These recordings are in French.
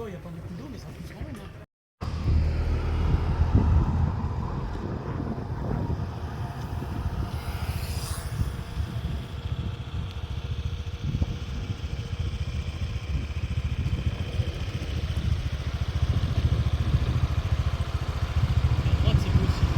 il n'y a pas beaucoup d'eau, mais ça pousse quand même. Hein. À droite, c'est possible.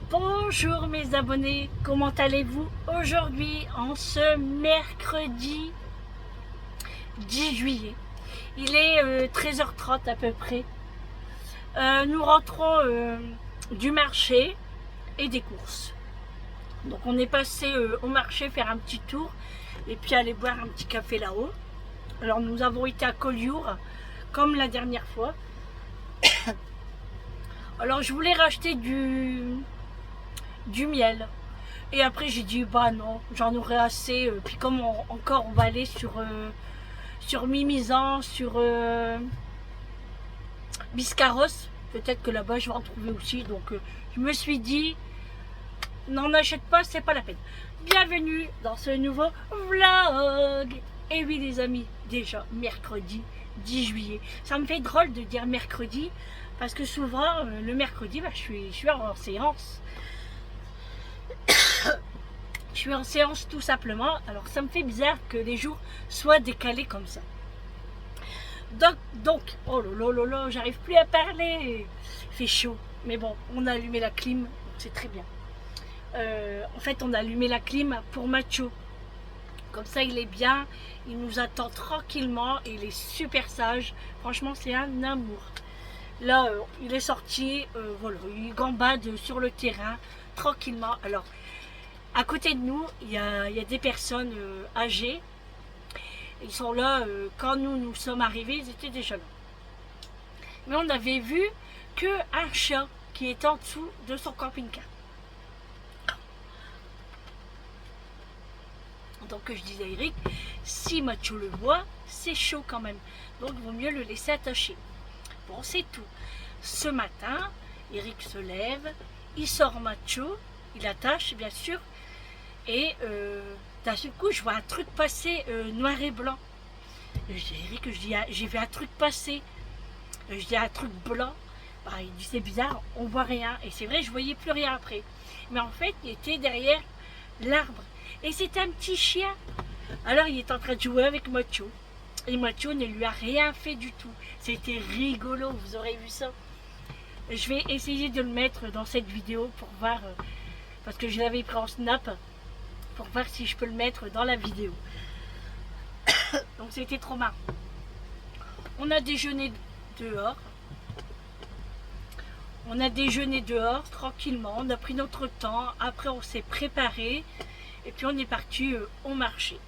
Bonjour mes abonnés, comment allez-vous aujourd'hui en ce mercredi 10 juillet? Il est 13h30 à peu près. Nous rentrons du marché et des courses. Donc on est passé au marché faire un petit tour et puis aller boire un petit café là-haut. Alors nous avons été à Collioure comme la dernière fois. Alors je voulais racheter du miel. Et après j'ai dit bah non, j'en aurai assez. Puis comme encore on va aller sur Mimizan, sur Biscarrosse, peut-être que là-bas je vais en trouver aussi. Donc je me suis dit n'en achète pas, c'est pas la peine. Bienvenue dans ce nouveau vlog. Et oui les amis, déjà mercredi 10 juillet. Ça me fait drôle de dire mercredi parce que souvent le mercredi bah, je suis en séance. Je suis en séance tout simplement, alors ça me fait bizarre que les jours soient décalés comme ça. Donc oh là, j'arrive plus à parler. Il fait chaud, mais bon, on a allumé la clim, donc c'est très bien. En fait, on a allumé la clim pour Macho. Comme ça, il est bien, il nous attend tranquillement et il est super sage. Franchement, c'est un amour. Là, il est sorti, voilà, il gambade sur le terrain tranquillement. Alors, à côté de nous, il y a des personnes âgées. Ils sont là, quand nous sommes arrivés, ils étaient déjà là. Mais on avait vu qu'un chat qui est en dessous de son camping-car. Donc je disais à Eric, si Macho le voit, c'est chaud quand même. Donc il vaut mieux le laisser attacher. Bon, c'est tout. Ce matin, Eric se lève, il sort Macho, il attache bien sûr. Et d'un seul coup, je vois un truc passer noir et blanc. Je dis à Eric, j'ai vu un truc passer. Je dis un truc blanc. Bah, il dit c'est bizarre, on voit rien. Et c'est vrai, je voyais plus rien après. Mais en fait, il était derrière l'arbre. Et c'était un petit chien. Alors il est en train de jouer avec Macho. Et Macho ne lui a rien fait du tout. C'était rigolo, vous aurez vu ça. Je vais essayer de le mettre dans cette vidéo pour voir. Parce que je l'avais pris en snap. Pour voir si je peux le mettre dans la vidéo. Donc c'était trop marrant. On a déjeuné dehors. On a déjeuné dehors tranquillement. On a pris notre temps. Après on s'est préparé. Et puis on est parti au marché.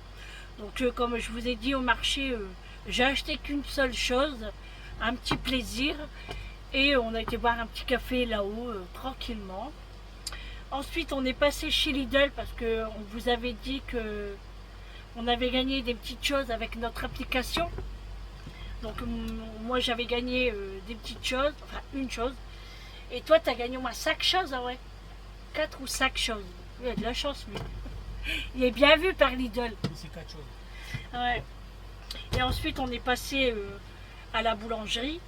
Donc comme je vous ai dit au marché, j'ai acheté qu'une seule chose. Un petit plaisir. Et on a été boire un petit café là-haut tranquillement. Ensuite, on est passé chez Lidl parce qu'on vous avait dit que on avait gagné des petites choses avec notre application. Donc moi, j'avais gagné des petites choses, enfin une chose. Et toi, tu as gagné au moins 5 choses, ah ouais. 4 ou 5 choses. Il a de la chance, lui. Il est bien vu par Lidl. C'est 4 choses. Ouais. Et ensuite, on est passé à la boulangerie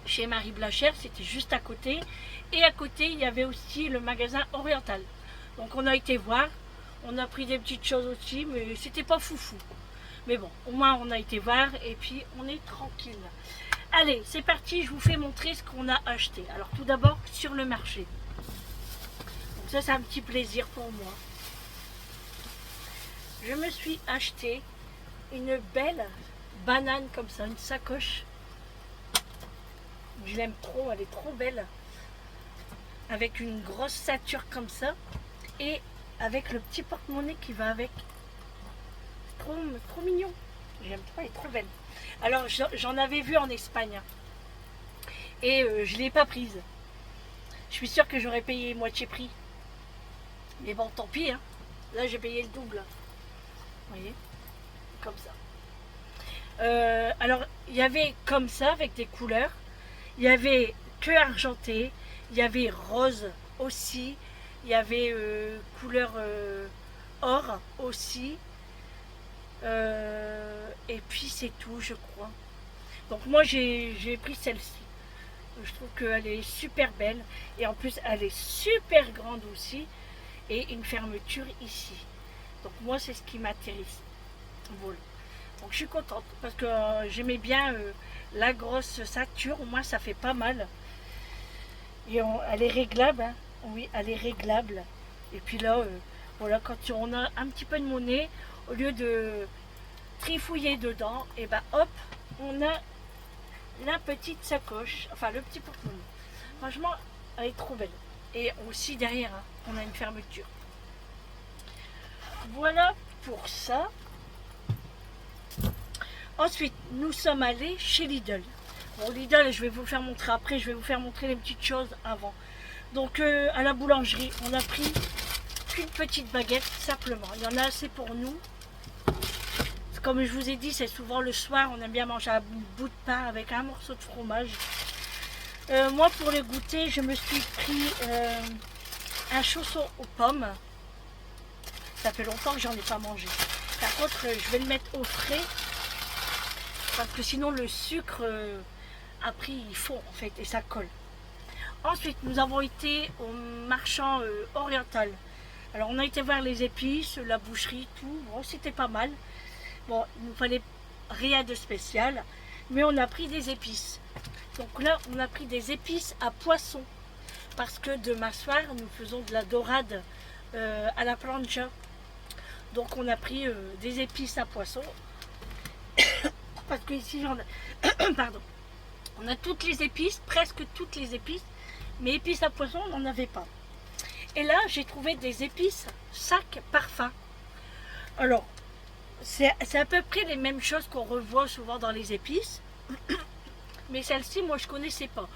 chez Marie Blachère, c'était juste à côté. Et à côté, il y avait aussi le magasin Oriental. Donc on a été voir, on a pris des petites choses aussi, mais c'était pas foufou. Mais bon, au moins on a été voir et puis on est tranquille. Allez, c'est parti, je vous fais montrer ce qu'on a acheté. Alors tout d'abord, sur le marché. Donc ça, c'est un petit plaisir pour moi. Je me suis acheté une belle banane comme ça, une sacoche. Je l'aime trop, elle est trop belle. Avec une grosse ceinture comme ça. Et avec le petit porte-monnaie qui va avec. Trop mignon. J'aime trop, elle est trop belle. Alors j'en avais vu en Espagne. Et je ne l'ai pas prise. Je suis sûre que j'aurais payé moitié prix. Mais bon, tant pis, hein. Là, j'ai payé le double. Vous voyez? Comme ça. Alors, il y avait comme ça, avec des couleurs. Il y avait que argenté. Il y avait rose aussi. Il y avait couleur or aussi. Et puis, c'est tout, je crois. Donc, moi, j'ai pris celle-ci. Je trouve qu'elle est super belle. Et en plus, elle est super grande aussi. Et une fermeture ici. Donc, moi, c'est ce qui m'intéresse. Voilà. Donc, je suis contente parce que j'aimais bien la grosse ceinture. Au moins, ça fait pas mal. Et elle est réglable. Hein. Oui, elle est réglable. Et puis là, voilà, quand on a un petit peu de monnaie, au lieu de trifouiller dedans, et ben hop, on a la petite sacoche, enfin le petit porte-monnaie. Franchement, elle est trop belle. Et aussi derrière, hein, on a une fermeture. Voilà pour ça. Ensuite, nous sommes allés chez Lidl. Bon, Lidl, je vais vous le faire montrer après. Je vais vous faire montrer les petites choses avant. Donc, à la boulangerie, on a pris qu'une petite baguette, simplement. Il y en a assez pour nous. Comme je vous ai dit, c'est souvent le soir, on aime bien manger un bout de pain avec un morceau de fromage. Moi, pour le goûter, je me suis pris un chausson aux pommes. Ça fait longtemps que j'en ai pas mangé. Par contre, je vais le mettre au frais. Parce que sinon, le sucre, après, il fond, en fait, et ça colle. Ensuite, nous avons été au marchand oriental. Alors, on a été voir les épices, la boucherie, tout. Bon, c'était pas mal. Bon, il nous fallait rien de spécial, mais on a pris des épices. Donc là, on a pris des épices à poisson. Parce que demain soir, nous faisons de la dorade à la plancha. Donc on a pris des épices à poisson. Parce que ici, j'en ai... Pardon. On a toutes les épices, presque toutes les épices. Mais épices à poisson, on n'en avait pas. Et là, j'ai trouvé des épices sac parfum. Alors, c'est à peu près les mêmes choses qu'on revoit souvent dans les épices. Mais celle-ci, moi, je ne connaissais pas.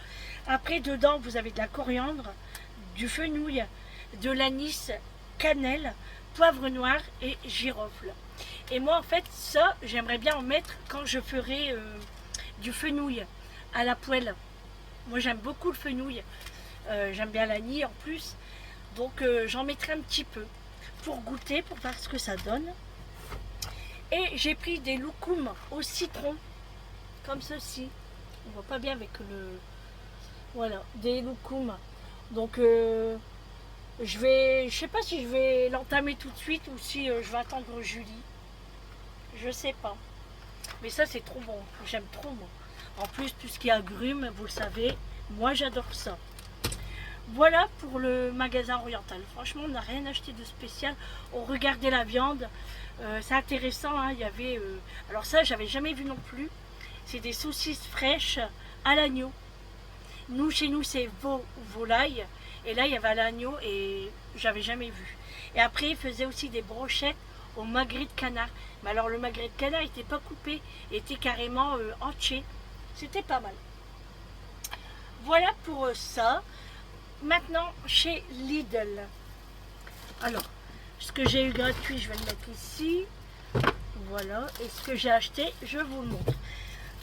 Après, dedans, vous avez de la coriandre, du fenouil, de l'anis, cannelle, poivre noir et girofle. Et moi, en fait, ça, j'aimerais bien en mettre quand je ferai du fenouil à la poêle. Moi, j'aime beaucoup le fenouil. J'aime bien l'anis en plus. Donc, j'en mettrai un petit peu pour goûter, pour voir ce que ça donne. Et j'ai pris des loukoums au citron, comme ceci. On voit pas bien avec le... Voilà, des loukoums. Donc, je sais pas si je vais l'entamer tout de suite ou si je vais attendre Julie. Je sais pas. Mais ça, c'est trop bon. J'aime trop, moi. En plus, tout ce qui est agrumes, vous le savez, moi, j'adore ça. Voilà pour le magasin oriental. Franchement, on n'a rien acheté de spécial. On regardait la viande. C'est intéressant. Hein. Il y avait... alors ça, j'avais jamais vu non plus. C'est des saucisses fraîches à l'agneau. Nous, chez nous, c'est volaille. Et là, il y avait à l'agneau et j'avais jamais vu. Et après, ils faisaient aussi des brochettes au magret de canard. Mais alors, le magret de canard n'était pas coupé. Il était carrément entier. C'était pas mal. Voilà pour ça. Maintenant, chez Lidl. Alors, ce que j'ai eu gratuit, je vais le mettre ici. Voilà. Et ce que j'ai acheté, je vous le montre.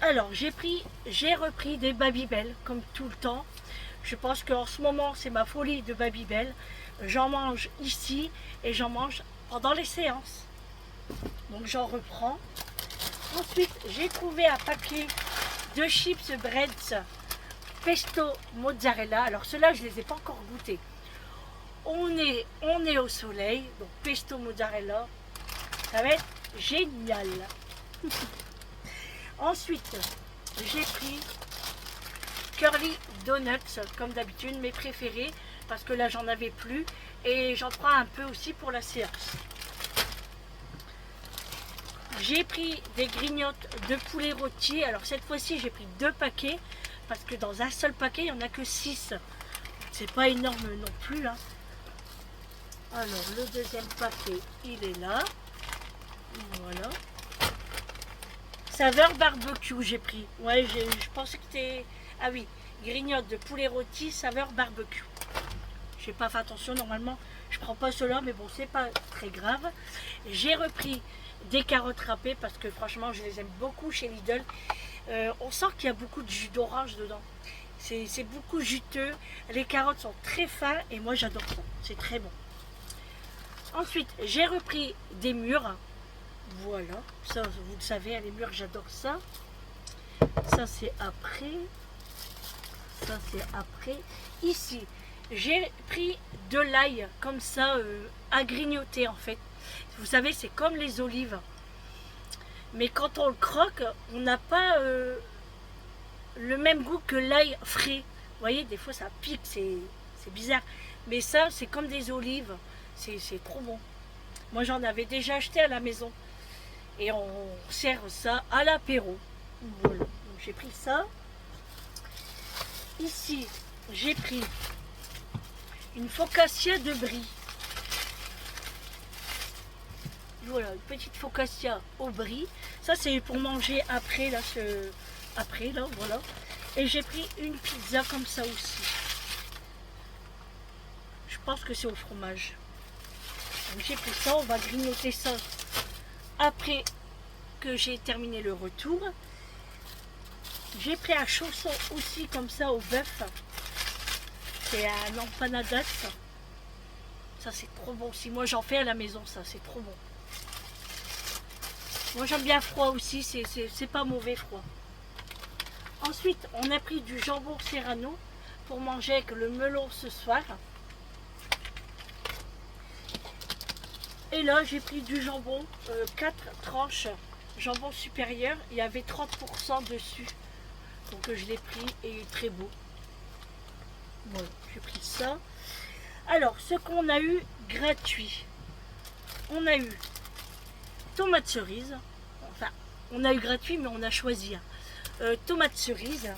Alors, j'ai repris des Babybel, comme tout le temps. Je pense qu'en ce moment, c'est ma folie de Babybel. J'en mange ici et j'en mange pendant les séances. Donc, j'en reprends. Ensuite, j'ai trouvé un paquet de chips Breads pesto mozzarella. Alors ceux-là, je ne les ai pas encore goûtés. On est au soleil, donc pesto mozzarella, ça va être génial. Ensuite, j'ai pris Curly Donuts, comme d'habitude, mes préférés, parce que là, j'en avais plus. Et j'en prends un peu aussi pour la séance. J'ai pris des grignottes de poulet rôti. Alors cette fois-ci, j'ai pris 2 paquets. Parce que dans un seul paquet, il n'y en a que 6. C'est pas énorme non plus. Hein. Alors, le deuxième paquet, il est là. Voilà. Saveur barbecue, j'ai pris. Ouais, je pensais que c'était... Ah oui, grignotte de poulet rôti, saveur barbecue. j'ai pas fait attention, normalement je prends pas cela, mais bon, c'est pas très grave. J'ai repris des carottes râpées parce que franchement, je les aime beaucoup chez Lidl. On sent qu'il y a beaucoup de jus d'orange dedans. C'est beaucoup juteux. Les carottes sont très fins et moi j'adore ça. C'est très bon. Ensuite, j'ai repris des mûres. Voilà, ça vous le savez, les mûres, j'adore ça. Ça c'est après. Ça c'est après. Ici, j'ai pris de l'ail comme ça à grignoter en fait. Vous savez, c'est comme les olives. Mais quand on le croque, on n'a pas le même goût que l'ail frais. Vous voyez, des fois ça pique, c'est bizarre. Mais ça, c'est comme des olives. C'est trop bon. Moi, j'en avais déjà acheté à la maison. Et on sert ça à l'apéro. Voilà. Donc, j'ai pris ça. Ici, j'ai pris une focaccia de brie. Voilà, une petite focaccia au brie. Ça, c'est pour manger après, là, voilà. Et j'ai pris une pizza comme ça aussi. Je pense que c'est au fromage. Donc, j'ai pris ça, on va grignoter ça après que j'ai terminé le retour. J'ai pris un chausson aussi comme ça au bœuf. C'est un empanadas. Ça c'est trop bon aussi. Moi j'en fais à la maison, ça c'est trop bon. Moi j'aime bien froid aussi, c'est pas mauvais froid. Ensuite on a pris du jambon serrano pour manger avec le melon ce soir. Et là j'ai pris du jambon, 4 tranches, jambon supérieur, il y avait 30% dessus. Donc je l'ai pris et il est très beau. Voilà, j'ai pris ça. Alors, ce qu'on a eu gratuit. On a eu tomates cerises. Enfin, on a eu gratuit, mais on a choisi. Tomates cerises.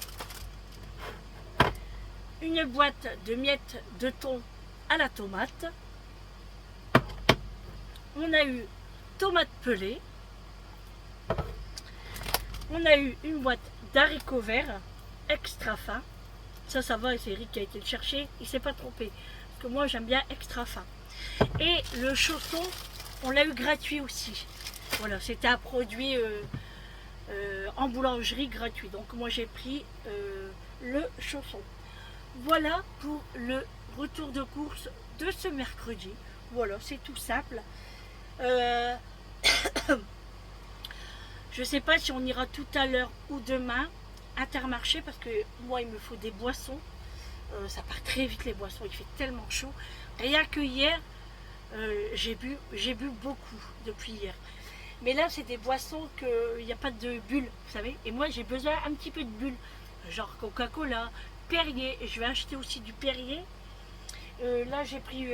Une boîte de miettes de thon à la tomate. On a eu tomates pelées. On a eu une boîte d'haricots verts extra fin. Ça va, c'est Eric qui a été le chercher. Il ne s'est pas trompé. Parce que moi, j'aime bien extra fin. Et le chausson, on l'a eu gratuit aussi. Voilà, c'était un produit en boulangerie gratuit. Donc moi, j'ai pris le chausson. Voilà pour le retour de course de ce mercredi. Voilà, c'est tout simple. Je ne sais pas si on ira tout à l'heure ou demain Intermarché parce que moi il me faut des boissons. Ça part très vite les boissons, il fait tellement chaud. Rien que hier, j'ai bu beaucoup depuis hier. Mais là c'est des boissons qu'il n'y a pas de bulles, vous savez. Et moi j'ai besoin un petit peu de bulles, genre Coca-Cola, Perrier. Et je vais acheter aussi du Perrier. Là j'ai pris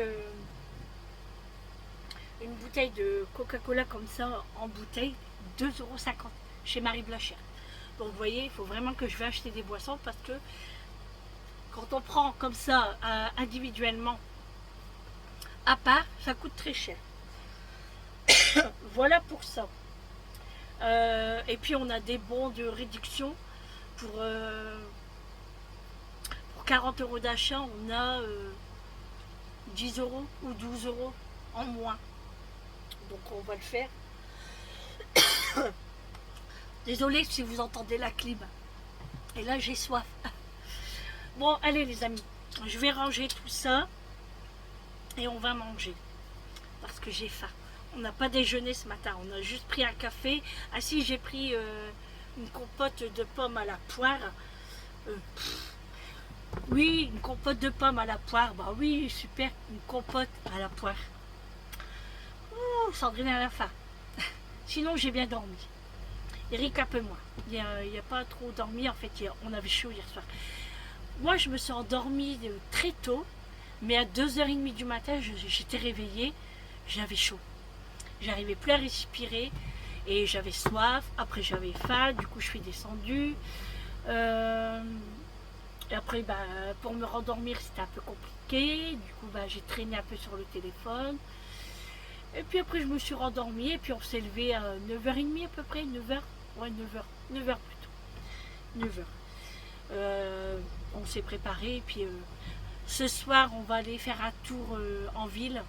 une bouteille de Coca-Cola comme ça en bouteille, 2,50 € chez Marie Blachère. Donc vous voyez, il faut vraiment que je vais acheter des boissons parce que quand on prend comme ça individuellement à part, ça coûte très cher. Voilà pour ça. Et puis on a des bons de réduction pour 40 € d'achat, on a 10 € ou 12 € en moins. Donc on va le faire. Désolée si vous entendez la clim. Et là j'ai soif. Bon allez les amis, je vais ranger tout ça et on va manger. Parce que j'ai faim. On n'a pas déjeuné ce matin, on a juste pris un café. Ah si, j'ai pris une compote de pommes à la poire. Oui, une compote de pommes à la poire. Bah oui, super, une compote à la poire. Ouh, Sandrine a la faim. Sinon j'ai bien dormi. Eric un peu moins. Il n'y a pas trop dormi en fait. On avait chaud hier soir. Moi je me suis endormie très tôt. Mais à 2h30 du matin, j'étais réveillée. J'avais chaud. J'arrivais plus à respirer. Et j'avais soif. Après j'avais faim. Du coup je suis descendue. Et après pour me rendormir c'était un peu compliqué. Du coup j'ai traîné un peu sur le téléphone. Et puis après je me suis rendormie. Et puis on s'est levé à 9h30 à peu près. 9h. Ouais, 9h plutôt. 9h. On s'est préparé et puis Ce soir, on va aller faire un tour en ville.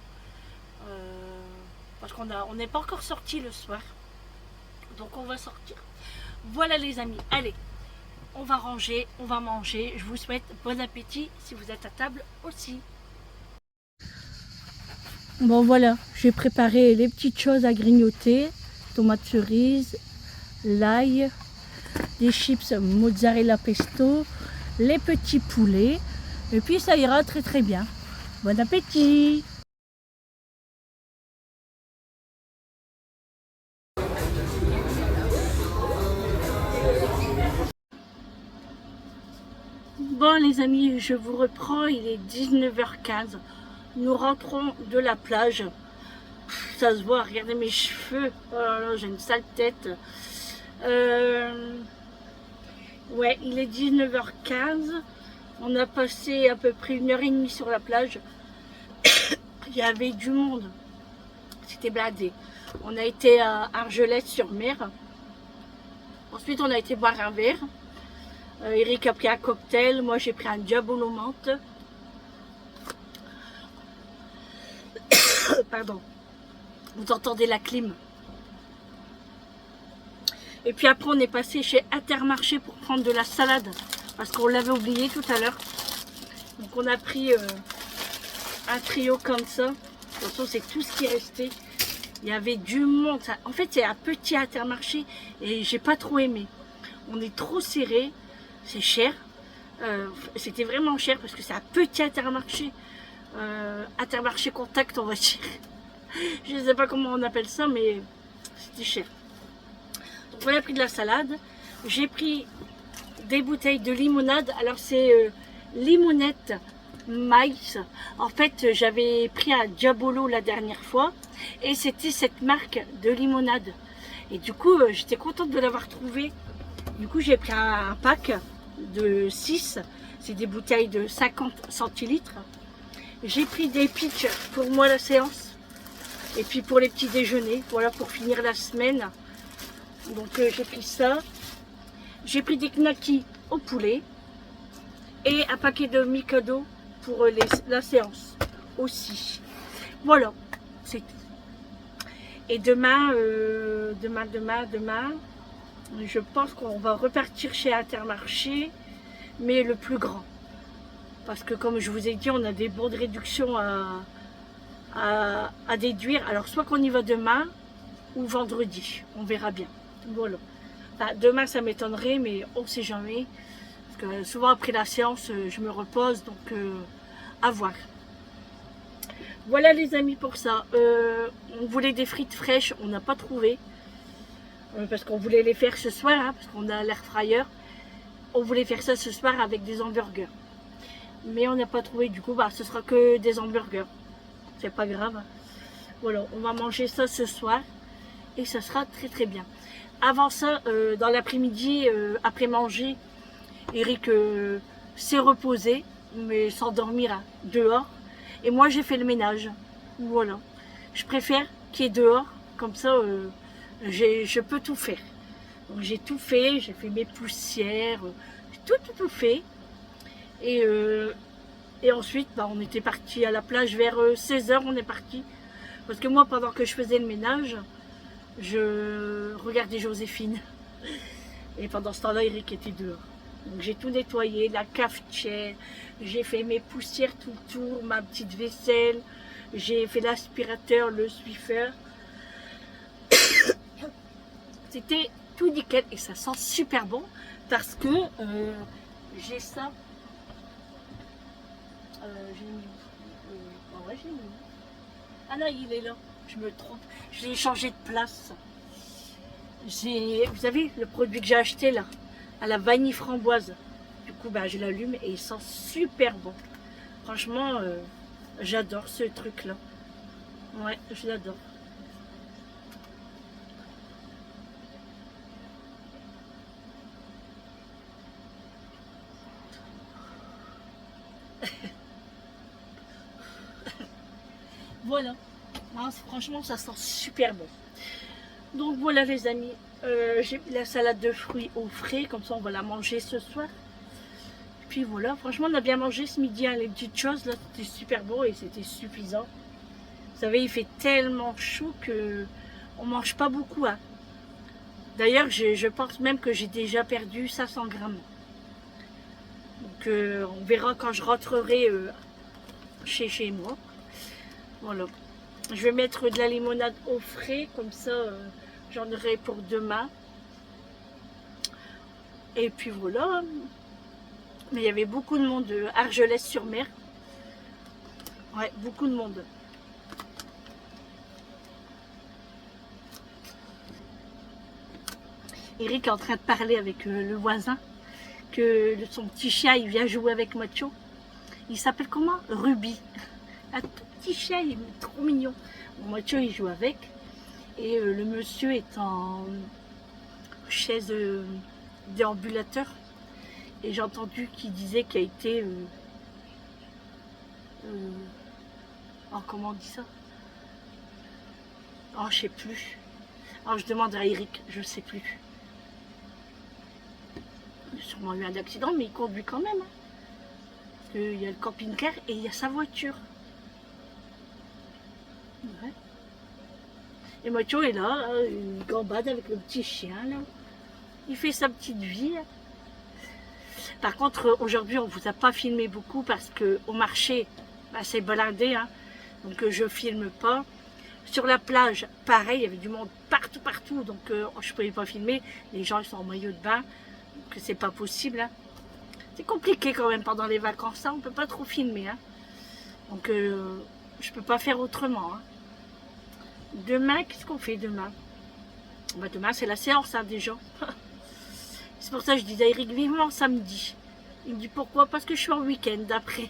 Parce on n'est pas encore sorti le soir. Donc on va sortir. Voilà les amis, allez, on va ranger, on va manger. Je vous souhaite bon appétit si vous êtes à table aussi. Bon voilà, j'ai préparé les petites choses à grignoter. Tomates cerises, l'ail, des chips mozzarella pesto, les petits poulets. Et puis ça ira très très bien. Bon appétit! Bon les amis, je vous reprends, il est 19h15. Nous rentrons de la plage. Ça se voit, regardez mes cheveux. Oh là là, j'ai une sale tête. Ouais, il est 19h15. On a passé à peu près 1h30 sur la plage. Il y avait du monde. C'était blindé. On a été à Argelès-sur-Mer. Ensuite, on a été boire un verre. Eric a pris un cocktail. Moi, j'ai pris un Diabolo menthe. Pardon. Vous entendez la clim. Et puis après, on est passé chez Intermarché pour prendre de la salade. Parce qu'on l'avait oublié tout à l'heure. Donc, on a pris un trio comme ça. De toute façon, c'est tout ce qui restait. Il y avait du monde. En fait, c'est un petit Intermarché et j'ai pas trop aimé. On est trop serré. C'est cher. C'était vraiment cher parce que c'est un petit Intermarché. Intermarché contact, on va dire. Je ne sais pas comment on appelle ça, mais c'était cher. Donc, on a pris de la salade. J'ai pris des bouteilles de limonade. Alors, c'est limonette maïs. En fait, j'avais pris un Diabolo la dernière fois et c'était cette marque de limonade. Et du coup, j'étais contente de l'avoir trouvé. Du coup, j'ai pris un pack de 6. C'est des bouteilles de 50 centilitres. J'ai pris des pitchs pour moi la séance. Et puis pour les petits déjeuners. Voilà, pour finir la semaine. Donc, j'ai pris ça. J'ai pris des knackis au poulet. Et un paquet de Mikado pour la séance aussi. Voilà, c'est tout. Et demain, demain, je pense qu'on va repartir chez Intermarché, mais le plus grand. Parce que comme je vous ai dit, on a des bons de réduction à déduire. Alors soit qu'on y va demain ou vendredi, on verra bien. Voilà. Enfin, demain ça m'étonnerait, mais on ne sait jamais. Parce que souvent après la séance, je me repose, donc à voir. Voilà les amis pour ça. On voulait des frites fraîches, on n'a pas trouvé. Parce qu'on voulait les faire ce soir, hein, parce qu'on a l'air fryer. On voulait faire ça ce soir avec des hamburgers. Mais on n'a pas trouvé, du coup, bah, ce sera que des hamburgers. C'est pas grave. Voilà, on va manger ça ce soir. Et ça sera très très bien. Avant ça, dans l'après-midi, après manger, Eric s'est reposé, mais sans dormir dehors. Et moi, j'ai fait le ménage. Voilà. Je préfère qu'il y ait dehors, comme ça, je peux tout faire. Donc, j'ai tout fait, j'ai fait mes poussières, tout fait. Et ensuite, bah, on était parti à la plage vers 16h, on est parti. Parce que moi, pendant que je faisais le ménage, je regardais Joséphine. Et pendant ce temps-là, Eric était dehors. Donc j'ai tout nettoyé, la cafetière, j'ai fait mes poussières tout autour, ma petite vaisselle, j'ai fait l'aspirateur, le Swiffer. C'était tout nickel et ça sent super bon parce que j'ai ça. J'ai mis. Ouais, j'ai mis. Ah non, il est là, je me trompe. Je l'ai changé de place. Vous savez, le produit que j'ai acheté là, à la vanille framboise. Du coup, bah, je l'allume et il sent super bon. Franchement, j'adore ce truc-là. Ouais, je l'adore. Voilà. Non, franchement, ça sent super bon. Donc voilà les amis, j'ai mis la salade de fruits au frais, comme ça on va la manger ce soir. puis voilà, franchement on a bien mangé ce midi, hein. Les petites choses là, c'était super beau et c'était suffisant. Vous savez, il fait tellement chaud que on mange pas beaucoup, hein. D'ailleurs, je pense même que j'ai déjà perdu 500 grammes. Donc on verra quand je rentrerai chez moi. Voilà. Je vais mettre de la limonade au frais, comme ça j'en aurai pour demain. Et puis voilà. Mais il y avait beaucoup de monde, Argelès-sur-Mer. Ouais, beaucoup de monde. Eric est en train de parler avec le voisin, que son petit chien, il vient jouer avec Macho. Il s'appelle comment? Ruby. Un tout petit chien, il est trop mignon. Bon, Macho, il joue avec. Et le monsieur est en chaise déambulateur. Et j'ai entendu qu'il disait qu'il a été... oh, comment on dit ça? Oh, je sais plus. Alors, je demande à Eric, je sais plus. Il a sûrement eu un accident, mais il conduit quand même. Hein. Parce qu'il y a le camping-car et il y a sa voiture. Ouais. Et Macho est là, il gambade avec le petit chien, là. Il fait sa petite vie. Par contre, aujourd'hui, on ne vous a pas filmé beaucoup parce qu'au marché, bah, c'est blindé. Hein. Donc, je ne filme pas. Sur la plage, pareil, il y avait du monde partout. Donc, je ne pouvais pas filmer. Les gens, ils sont en maillot de bain. Donc, c'est pas possible. Hein. C'est compliqué quand même pendant les vacances. Hein. On ne peut pas trop filmer. Hein. Donc, je ne peux pas faire autrement. Hein. Demain, qu'est-ce qu'on fait demain? Bah, demain, c'est la séance hein, déjà. C'est pour ça que je dis à Eric, vivement samedi. Il me dit pourquoi? Parce que je suis en week-end après.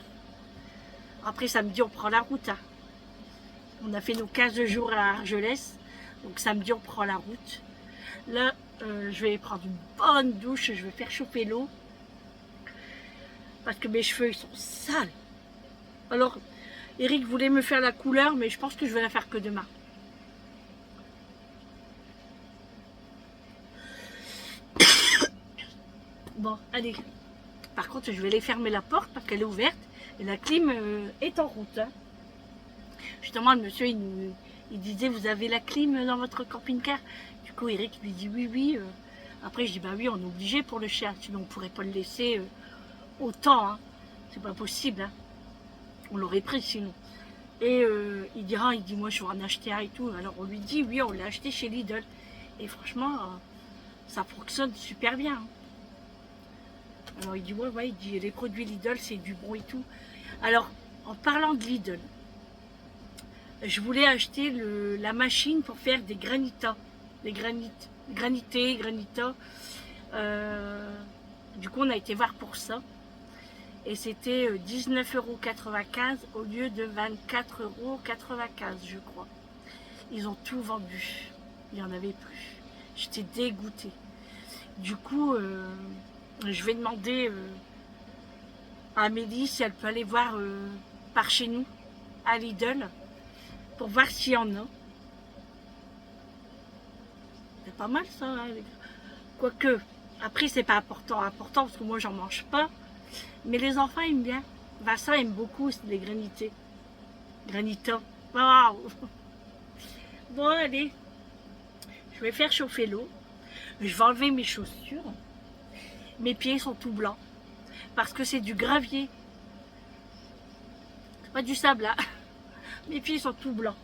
Après samedi, on prend la route. Hein. On a fait nos 15 jours à Argelès. Donc samedi, on prend la route. Là, je vais prendre une bonne douche. Je vais faire chauffer l'eau. Parce que mes cheveux, ils sont sales. Alors, Eric voulait me faire la couleur, mais je pense que je vais la faire que demain. Bon, allez. Par contre, je vais aller fermer la porte parce qu'elle est ouverte et la clim est en route. Hein. Justement, le monsieur, il disait, vous avez la clim dans votre camping-car? Du coup, Eric lui dit oui. Après, je dis, bah oui, on est obligé pour le chien, sinon on ne pourrait pas le laisser autant. Hein. C'est pas possible. Hein. On l'aurait pris sinon. Et il dit, moi, je vais en acheter un et tout. Alors, on lui dit, oui, on l'a acheté chez Lidl. Et franchement, ça fonctionne super bien. Hein. Alors il dit, ouais, il dit, les produits Lidl, c'est du bon et tout. Alors, en parlant de Lidl, je voulais acheter la machine pour faire des granitas. Des granités. Du coup, on a été voir pour ça. Et c'était 19,95 € au lieu de 24,95 € je crois. Ils ont tout vendu. Il n'y en avait plus. J'étais dégoûtée. Du coup... je vais demander à Amélie si elle peut aller voir par chez nous, à Lidl, pour voir s'il y en a. C'est pas mal ça. Hein. Quoique, après c'est pas important parce que moi j'en mange pas. Mais les enfants aiment bien. Vincent aime beaucoup les granités. Granitas. Waouh. Bon allez, je vais faire chauffer l'eau. Je vais enlever mes chaussures. Mes pieds sont tout blancs. Parce que c'est du gravier. C'est pas du sable, là. Mes pieds sont tout blancs.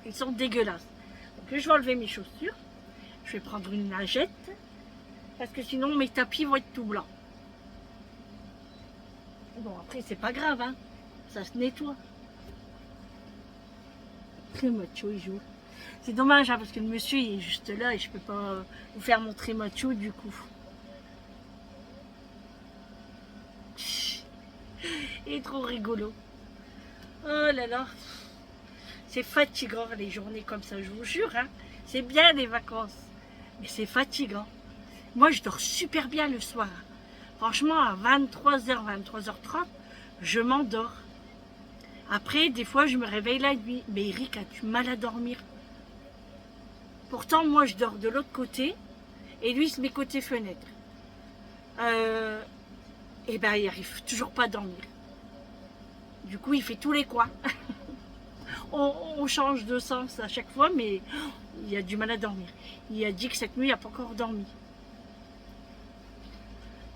Ils sont dégueulasses. Donc je vais enlever mes chaussures. Je vais prendre une lingette. Parce que sinon mes tapis vont être tout blancs. Bon, après, c'est pas grave, hein. Ça se nettoie. Le Macho, il joue. C'est dommage, hein, parce que le monsieur, il est juste là et je peux pas vous faire montrer Macho, du coup. Il est trop rigolo. Oh là là. C'est fatigant, les journées comme ça, je vous jure. Hein. C'est bien, les vacances. Mais c'est fatigant. Moi, je dors super bien le soir. Franchement, à 23h, 23h30, je m'endors. Après, des fois, je me réveille la nuit. Mais Eric, as-tu mal à dormir? Pourtant, moi, je dors de l'autre côté. Et lui, il se met côté fenêtre. et ben il arrive toujours pas à dormir. Du coup, il fait tous les coins. On change de sens à chaque fois, mais il a du mal à dormir. Il a dit que cette nuit, il n'a pas encore dormi.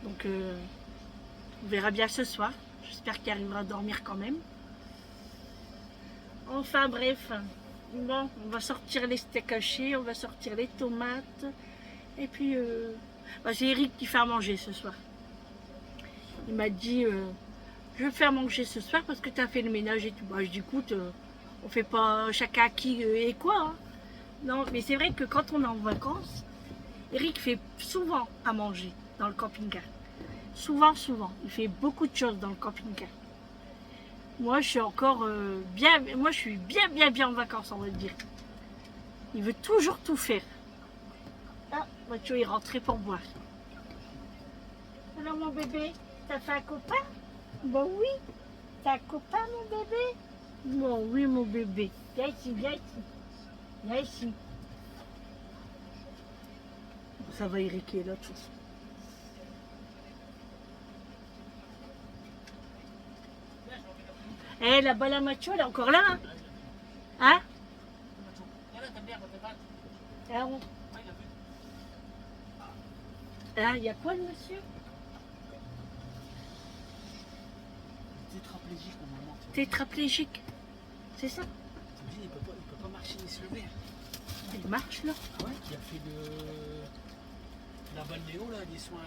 Donc, on verra bien ce soir. J'espère qu'il arrivera à dormir quand même. Enfin, bref. Bon, on va sortir les steaks hachés, on va sortir les tomates. Et puis, c'est Eric qui fait à manger ce soir. Il m'a dit, je vais faire manger ce soir parce que tu as fait le ménage et tout. Je dis, écoute, on fait pas chacun qui et quoi. Hein. Non, mais c'est vrai que quand on est en vacances, Eric fait souvent à manger dans le camping-car. Souvent. Il fait beaucoup de choses dans le camping-car. Moi, je suis encore moi, je suis bien en vacances, on va dire. Il veut toujours tout faire. Ah, Mathieu est rentré pour boire. Alors, mon bébé, t'as fait un copain? Bon, oui. T'as un copain, mon bébé? Bon, oui, mon bébé. Viens ici. Viens ici. Ça va Eric est là, de toute façon. Eh, là-bas, la Mathieu, elle est encore là, hein? Hein? Ah, bon. Ah, il y a quoi, le monsieur? Tétraplégique normalement. Tétraplégique. C'est ça? Il peut pas marcher ni se lever. Il marche, là? Ouais, qui a fait la balnéo, là, des soins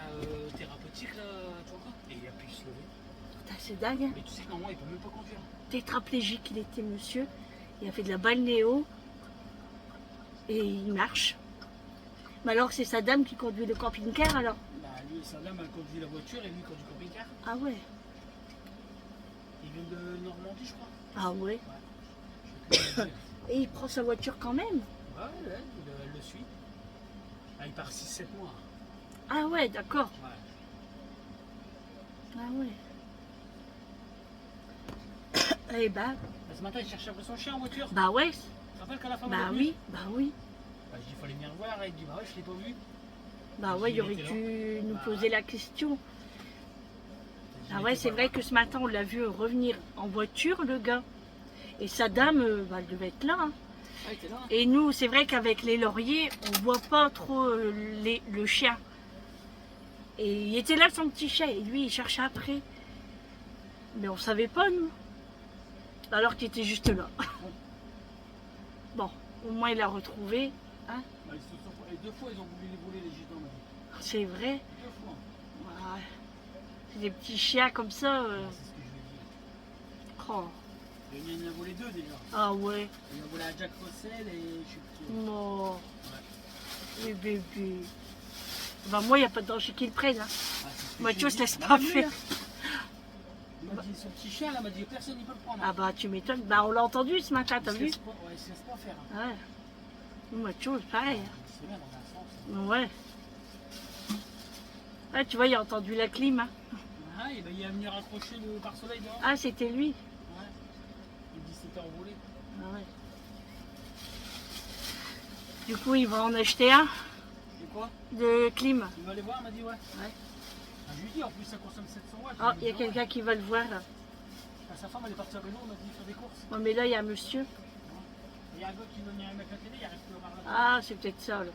thérapeutiques, là, tu vois quoi? Et il a pu se lever. Putain, c'est dingue, hein? Mais tu sais que normalement, il peut même pas conduire. Tétraplégique, il était, monsieur. Il a fait de la balnéo. Et il marche. Mais alors, c'est sa dame qui conduit le camping-car, alors? Bah, lui, sa dame, elle conduit la voiture et lui, il conduit le camping-car. Ah ouais? Il vient de Normandie, je crois. Ah ouais? Je sais plus. Et il prend sa voiture quand même? Ouais, elle le suit. Ah, il part 6-7 mois. Ah ouais, d'accord. Ouais. Ah ouais. Eh ben, Ce matin, il cherchait après son chien en voiture. bah ouais. Tu te rappelles quand la femme Bah est venue? oui, bah oui. Bah, je dis, il fallait venir voir. Et il dit, bah ouais, je l'ai pas vu. Bah ouais, il aurait dû nous poser la question. Ah ouais, c'est vrai que ce matin, on l'a vu revenir en voiture, le gars. Et sa dame, bah, elle devait être là. Hein. Ah, il était là. Et nous, c'est vrai qu'avec les lauriers, on voit pas trop le chien. Et il était là, son petit chien. Et lui, il cherchait après. Mais on savait pas, nous. Alors qu'il était juste là. Bon, au moins, il l'a retrouvé. Hein. Bah, et 2 fois, ils ont voulu les voler, les gitans. C'est vrai. 2 fois. Ouais. C'est des petits chiens comme ça. C'est ce que je lui ai dit. Oh. Il en a volé 2 déjà. Ah ouais. Il a volé à Jack Russell et je sais plus qui. Non. Ouais. Les bébés. Bah moi, il n'y a pas de danger qu'ils le prennent. Hein. Ah, c'est ce que Moi, je tu lui ai se dit. laisse Bah, pas lui, faire. là. Il m'a dit, son petit chien là m'a dit personne n'y peut le prendre. Ah bah tu m'étonnes. Bah on l'a entendu ce matin, t'as Il se vu? laisse pas- Ouais, il se laisse pas faire. Ouais. Moi, tu vois, pareil. C'est bien dans un sens. Ouais. Ah, tu vois, il a entendu la clim. Hein. Ah, et ben, il est venu raccrocher le pare-soleil dehors. Ah, c'était lui. Ouais. Il dit c'était envolé. Ah ouais. Du coup, il va en acheter un Et quoi? de clim. Il va aller voir, il m'a dit ouais. Ouais. Ah, je lui dis en plus ça consomme 700 watts. Ah, il y a quelqu'un qui va le voir là. Ah, sa femme elle est partie à vélo, on m'a dit faire des courses. Oh, mais là, il y a un monsieur. Il y a un gars qui veut venir mettre la télé, il arrive plus au bar là. Ah, c'est peut-être ça là.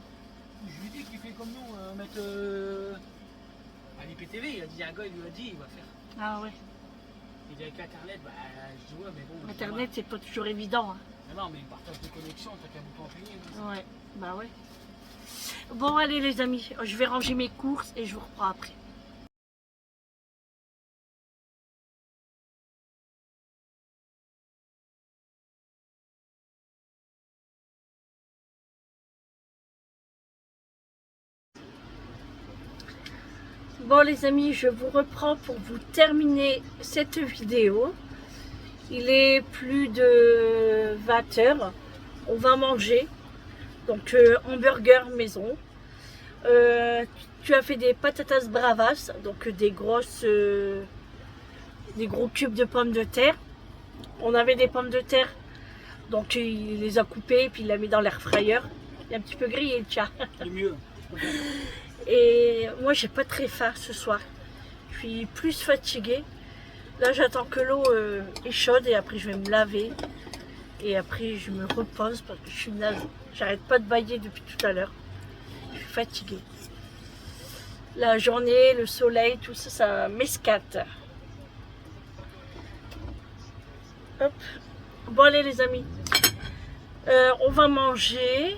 Je lui dis qu'il fait comme nous, mettre à l'IPTV. Il a dit, il y a un gars, il lui a dit, il va faire. Ah ouais. Il dit avec Internet, bah je dis ouais, mais bon. Internet, c'est pas toujours évident. Hein. Mais non, mais il partage de connexion, t'as qu'un bouton appuyé. Ouais, bah ouais. Bon, allez les amis, je vais ranger mes courses et je vous reprends après. Bon les amis, je vous reprends pour vous terminer cette vidéo. Il est plus de 20 heures. On va manger. Donc hamburger maison. Tu as fait des patatas bravas, donc des gros cubes de pommes de terre. On avait des pommes de terre, donc il les a coupées puis il l'a mis dans l'air fryer. Il est un petit peu grillé le chat. C'est mieux. Et moi j'ai pas très faim ce soir. Je suis plus fatiguée. Là j'attends que l'eau est chaude et après je vais me laver. Et après je me repose parce que je suis naze. J'arrête pas de bailler depuis tout à l'heure. Je suis fatiguée. La journée, le soleil, tout ça, ça m'escate. Hop. Bon allez les amis. On va manger.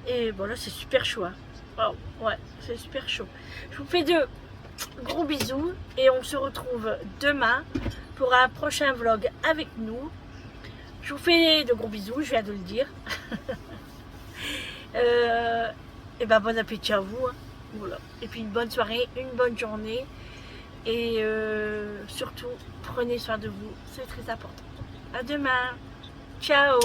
Et bon là c'est super chaud. Hein. Wow, ouais, c'est super chaud. Je vous fais de gros bisous. Et on se retrouve demain pour un prochain vlog avec nous. Je vous fais de gros bisous, je viens de le dire. Et ben bon appétit à vous. Hein. Voilà. Et puis une bonne soirée, une bonne journée. Et surtout, prenez soin de vous, c'est très important. À demain. Ciao.